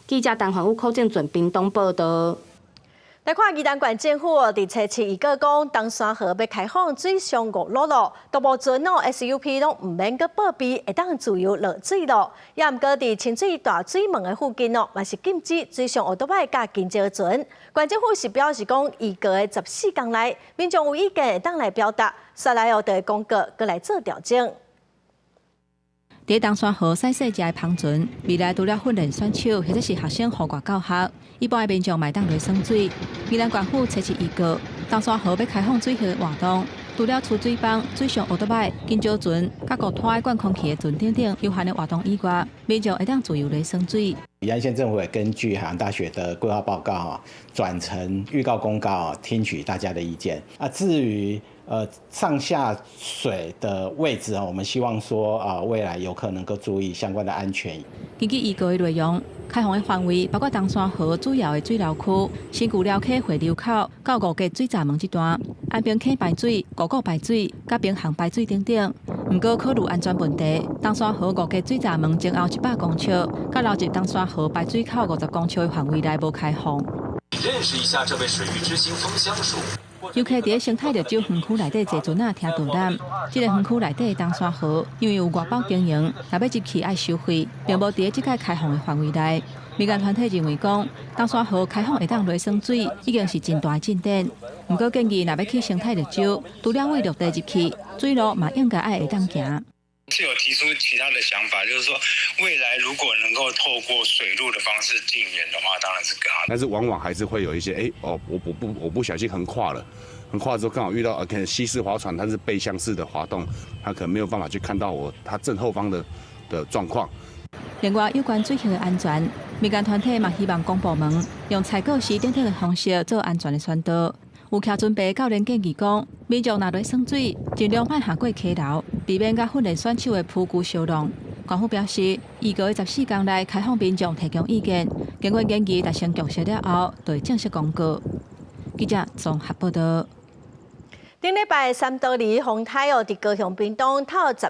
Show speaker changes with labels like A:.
A: 记者陈焕武、柯建准屏东报道。
B: 来看宜兰县政府伫初7预告讲，东山河要开放水上5路路，都无船哦 SUP 拢唔免去报备，会当自由落水咯。也毋过伫清水大水门的附近哦，嘛是禁止水上奥多摆甲金蕉船。县政府是表示讲，预告的14天内，民众有意见会当来表达，再来后就会公告，搁来做调整。
C: 伫东山河赛事的芳船，未来除了训练选手或者是学生户外教学，一般的民众买当来耍水。宜兰县府初7预告，东山河要开放水下活动，除了出水泵、水上奥多摆、金蕉船、甲国拖的灌空气的船等有限的活动以外，民众会当自由来耍水。
D: 宜兰县政府也根据海洋大学的规划报告转成预告公告听取大家的意见。至于上下水的位置我们希望说未来游客能够注意相关的安全。
C: 根据预告的内容，开放的范围包括东山河主要的水流区、新古寮溪回流口到五家水闸门这段，安平溪排水、五股排水、甲平衡排水等等。不过考虑安全问题，东山河五家水闸门前后100公尺，甲流入东山河排水口50公尺的范围内无开放。
E: 认识一下这位水域之星枫香树。
C: 游客伫生态绿洲园区内底坐船听导览。这个园区内底的东山河，因为有外包经营，若要入去爱收费，并无伫即个开放的范围内。民间团体认为讲，东山河开放会当来耍水，已经是真大的进展。不过建议若要去生态绿洲，除了为陆地入去，水路嘛应该爱会当行。
F: 是有提出其他的想法，就是说未来如果能够透过水路的方式进园的话，当然是更好。
G: 但是往往还是会有一些，我不小心横跨了，横跨之后刚好遇到可能西式划船，它是背向式的滑动，它可能没有办法去看到它正后方的状况。
C: 另外，有关水下的安全，民间团体嘛希望公部门用采购时等的方式做安全的宣导。 有徛准备教练建议讲，民众若来耍水，尽量莫下过溪流，避免甲训练选手的仆具相撞。官府表示，预告的14天内开放民众提供意见，经过研议达成共识了后，就会正式公告。记者综合报道。
B: 顶礼拜3道2风台伫高雄屏东透14。